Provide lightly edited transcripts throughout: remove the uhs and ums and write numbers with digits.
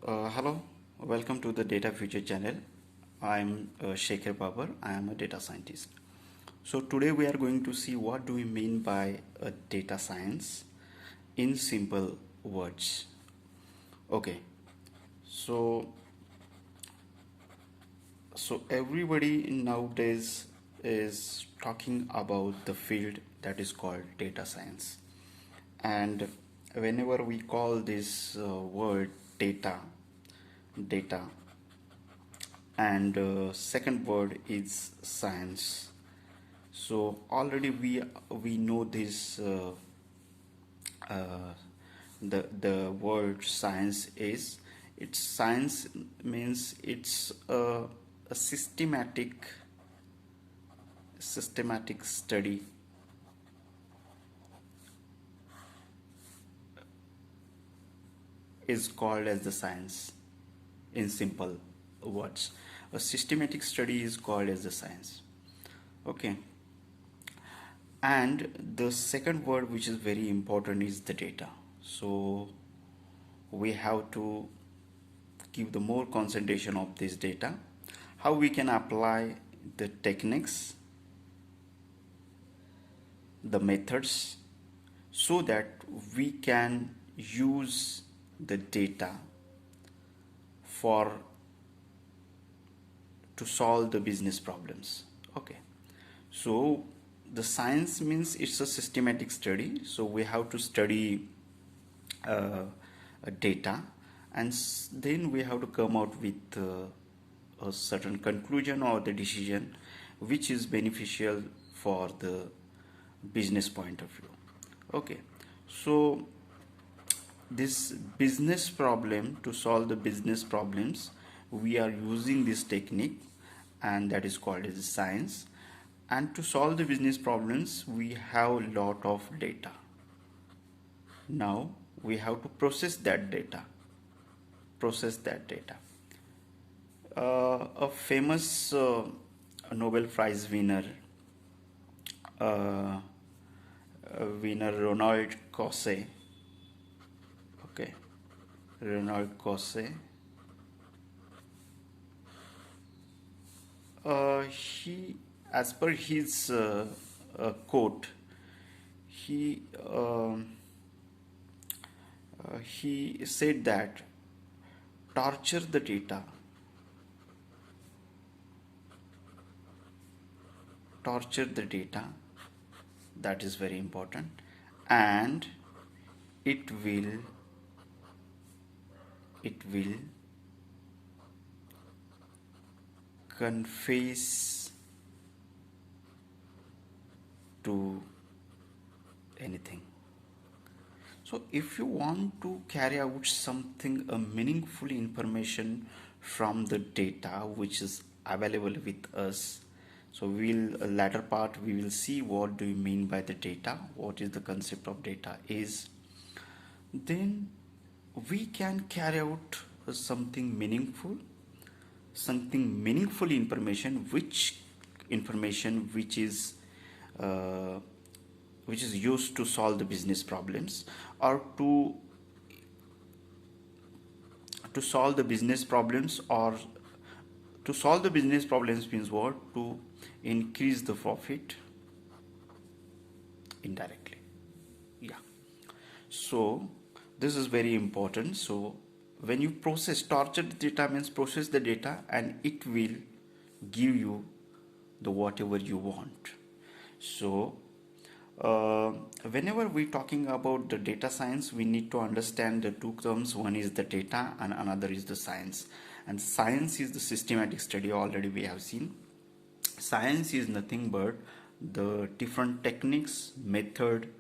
Hello, welcome to the Data Future channel. I'm Shekhar Babar. I am a data scientist. So today we are going to see what do we mean by a data science in simple words. Okay, so everybody nowadays is talking about the field that is called data science, and whenever we call this word data and second word is science. So already we know this uh, the word science is, it's science means it's a systematic study is called as the science. In simple words, a systematic study is called as the science. Okay, and the second word which is very important is the data. So we have to give the more concentration of this data, how we can apply the techniques, the methods, so that we can use the data for to solve the business problems. Okay, so the science means it's a systematic study, so we have to study data, and then we have to come out with a certain conclusion or the decision which is beneficial for the business point of view. Okay, so this business problem, to solve the business problems, we are using this technique, and that is called as science. And to solve the business problems we have a lot of data. Now we have to process that data. A famous Nobel Prize uh, winner Ronald Coase. Okay, Ronald Coase. He, as per his quote, he he said that torture the data, that is very important, and it will confess to anything. So if you want to carry out something, a meaningful information from the data which is available with us, so we'll latter part we will see what do you mean by the data, what is the concept of data is, then we can carry out something meaningful information, uh, which is used to solve the business problems, or to solve the business problems, or to solve the business problems means what, to increase the profit indirectly. Yeah, so this is very important. So when you torture the data means process the data, and it will give you the whatever you want. So whenever we're talking about the data science, we need to understand the two terms. One is the data and another is the science. And science is the systematic study, already we have seen. Science is nothing but the different techniques, method,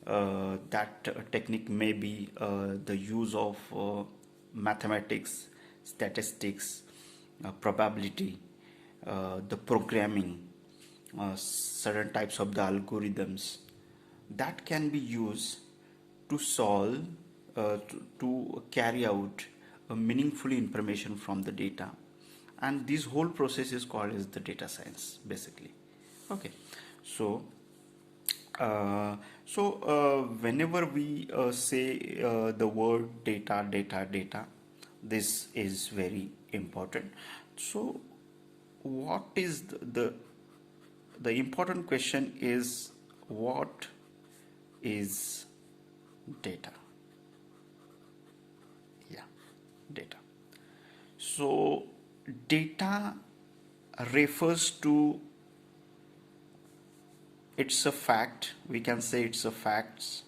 that technique may be the use of mathematics, statistics, probability, the programming, certain types of the algorithms that can be used to solve, to carry out a meaningful information from the data, and this whole process is called as the data science basically. Okay, so whenever we say the word data, This is very important. So what is the important question is, what is data? Yeah, data. So data refers to, it's a fact, we can say it's a facts,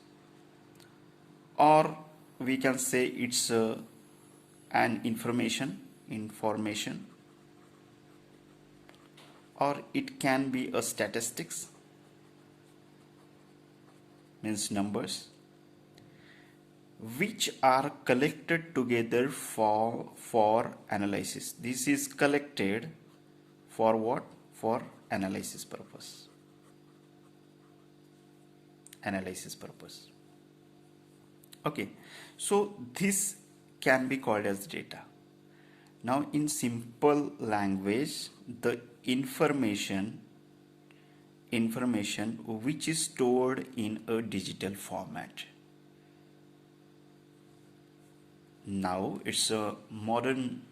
or we can say it's an information, or it can be a statistics, means numbers, which are collected together for analysis. This is collected for what? For analysis purpose. Analysis purpose. Okay, so this can be called as data. Now in simple language, the information which is stored in a digital format. Now it's a modern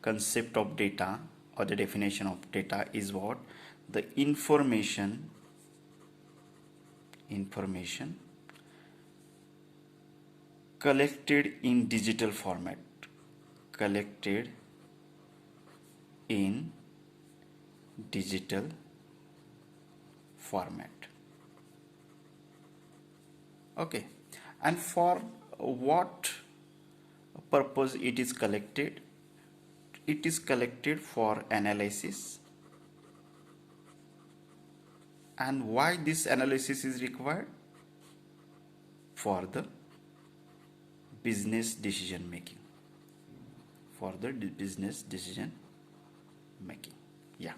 concept of data, or the definition of data is what? The information collected in digital format. Collected in digital format. Okay, and for what purpose it is collected? It is collected for analysis. And why this analysis is required? For the business decision making. For the business decision making. Yeah.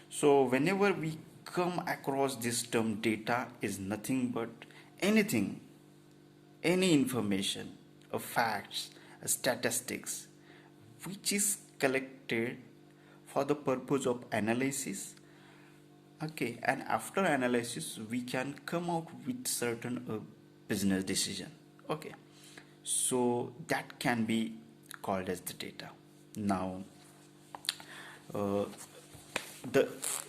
So whenever we come across this term, data is nothing but anything, any information, a facts, a statistics, which is collected for the purpose of analysis. Okay, and after analysis we can come out with certain business decision. Okay, so that can be called as the data. Now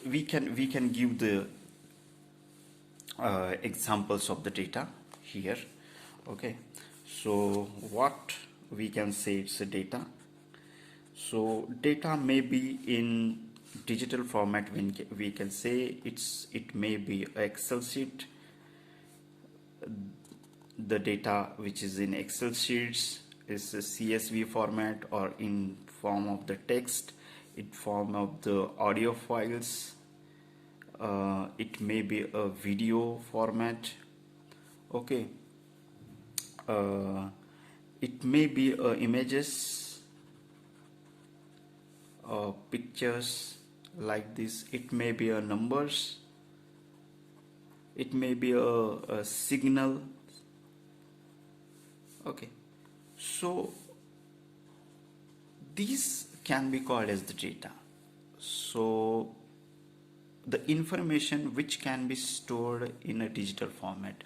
we can give the examples of the data here. Okay, so what we can say it's a data. So data may be in digital format. When we can say it may be Excel sheet, the data which is in Excel sheets is a CSV format, or in form of the text, in form of the audio files, it may be a video format. Okay, it may be images, pictures like this. It may be numbers, it may be a signal. Okay, so these can be called as the data. So the information which can be stored in a digital format.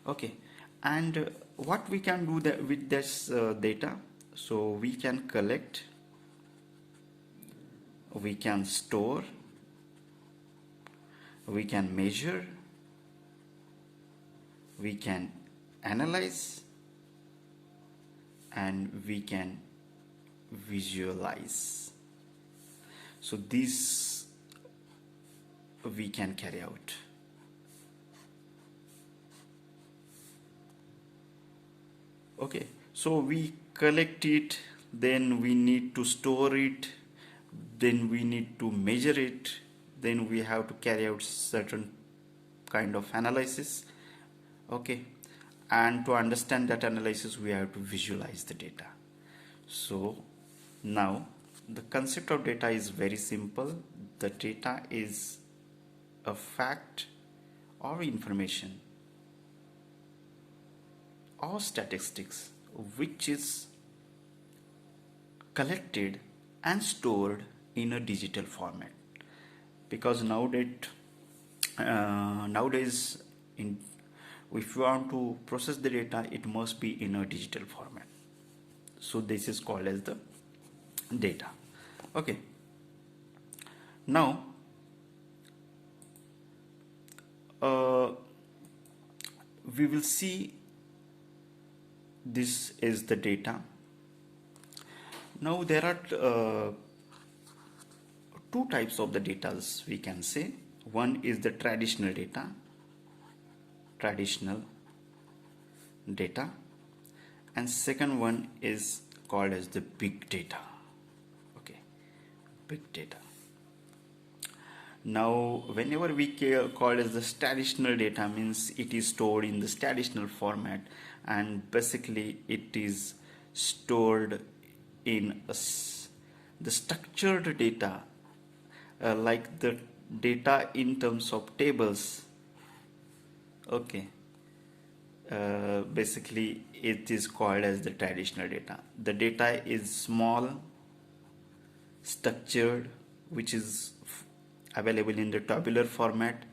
Okay, and what we can do that with this data? So we can collect, we can store, we can measure, we can analyze, and we can visualize. So these we can carry out. Okay, so we collect it, then we need to store it, then we need to measure it, then we have to carry out certain kind of analysis. Okay, and to understand that analysis we have to visualize the data. So now the concept of data is very simple. The data is a fact or information or statistics which is collected and stored in a digital format, because nowadays if you want to process the data, it must be in a digital format. So this is called as the data. Okay, now we will see this is the data. Now there are two types of the data, we can say. One is the traditional data, and second one is called as the big data. Okay, big data. Now whenever we call as the traditional data, means it is stored in the traditional format, and basically it is stored in the structured data, like the data in terms of tables. Okay, basically it is called as the traditional data. The data is small, structured, which is available in the tabular format,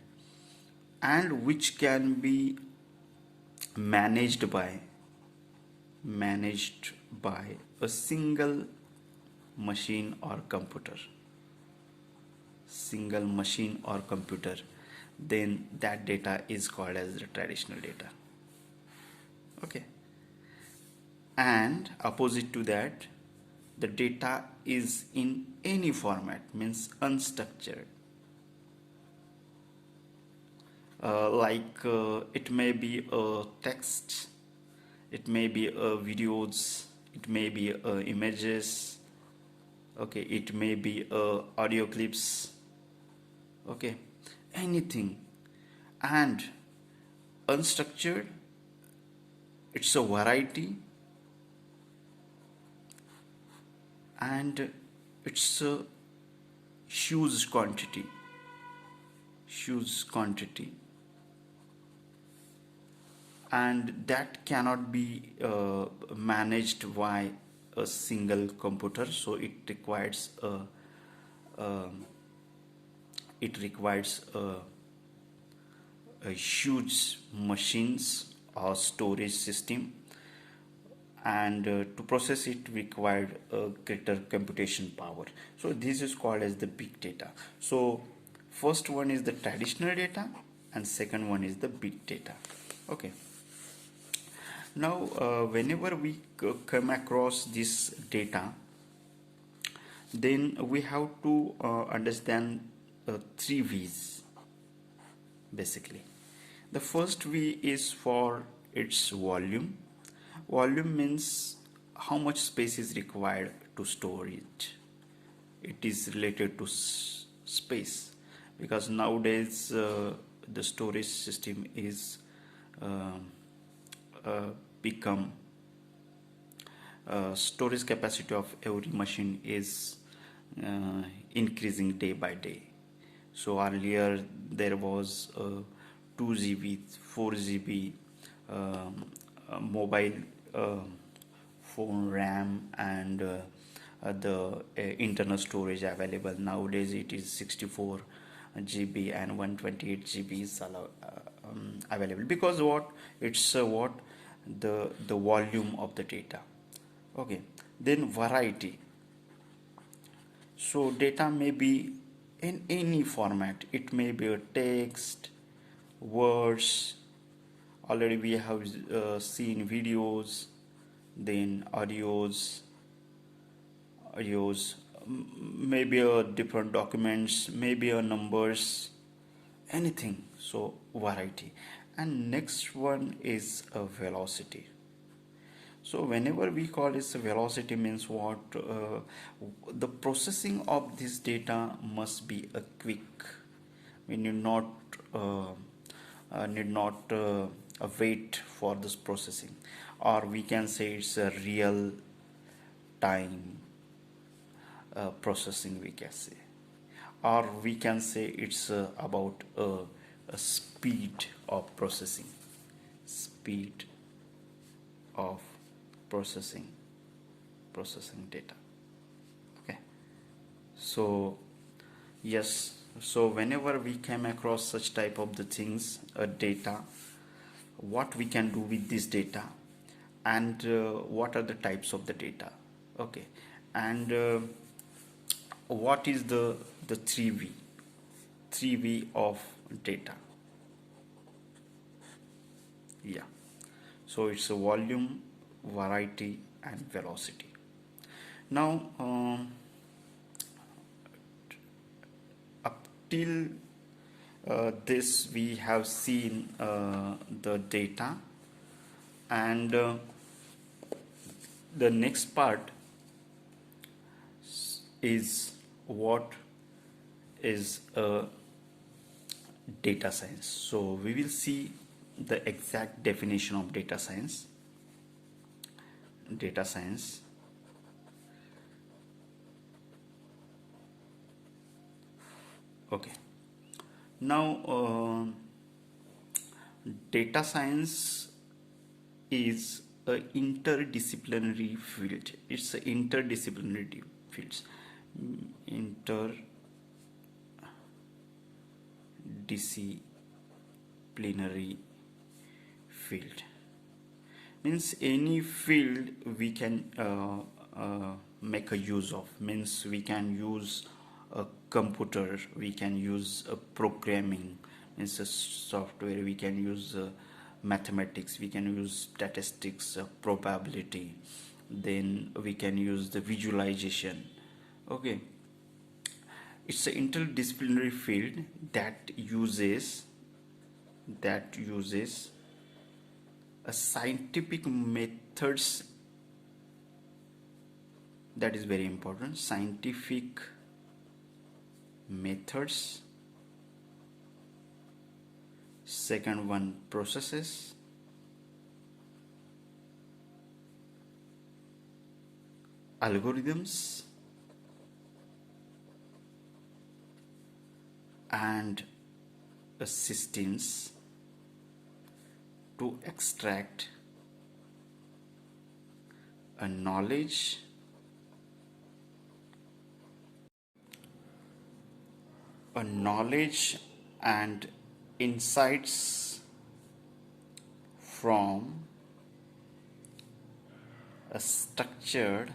and which can be managed by a single machine or computer. Then that data is called as the traditional data. Okay, and opposite to that, the data is in any format, means unstructured. It may be a text, it may be videos, it may be images. Okay, it may be audio clips. Okay, anything. And unstructured, it's a variety, and it's a huge quantity, and that cannot be managed by a single computer. So it requires a huge machines or storage system, and to process it required a greater computation power. So this is called as the big data. So first one is the traditional data, and second one is the big data. Okay, now whenever we come across this data, then we have to understand three V's basically. The first V is for its volume. Volume means how much space is required to store it. It is related to space, because nowadays the storage system is become storage capacity of every machine is increasing day by day. So earlier there was 2 GB, 4 GB mobile phone RAM, and the internal storage available. Nowadays it is 64 GB and 128 GB is available, because what it's the volume of the data. Okay, then variety. So data may be in any format. It may be a text, words. Already we have seen videos, then audios, maybe different documents, maybe numbers, anything. So variety. And next one is a velocity. So whenever we call this velocity, means what the processing of this data must be a quick. We need not wait for this processing, or we can say it's a real time processing, we can say, or we can say it's about a speed of processing, processing data. Okay, so yes, so whenever we came across such type of the things, data, what we can do with this data, and what are the types of the data, okay, and what is the 3V of data. Yeah, so it's a volume, variety, and velocity. Now up till this we have seen the data, and the next part is what is a data science. So we will see the exact definition of data science. Data science. Okay. Now data science is a interdisciplinary field. It's an interdisciplinary field. Interdisciplinary field means any field we can make a use of. Means we can use a computer, we can use a programming, means a software, we can use mathematics, we can use statistics, probability, then we can use the visualization. Okay, it's an interdisciplinary field that uses a scientific methods. That is very important. Scientific methods. Second one, processes. Algorithms. And systems to extract a knowledge and insights from a structured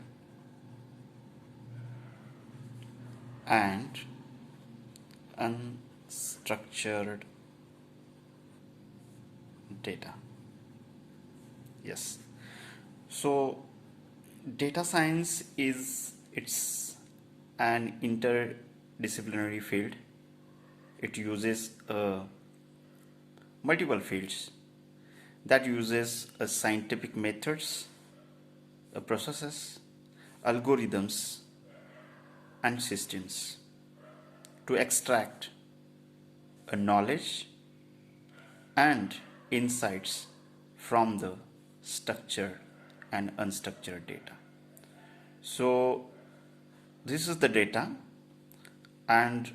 and unstructured data. Yes, so data science is an interdisciplinary field. It uses multiple fields that uses scientific methods, processes, algorithms, and systems to extract a knowledge and insights from the structured and unstructured data. So this is the data, and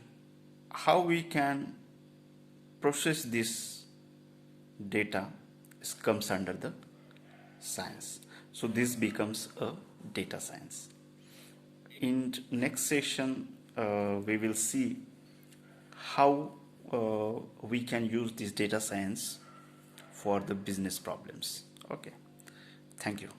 how we can process this data comes under the science. So this becomes a data science. In next session we will see how we can use this data science for the business problems. Okay, thank you.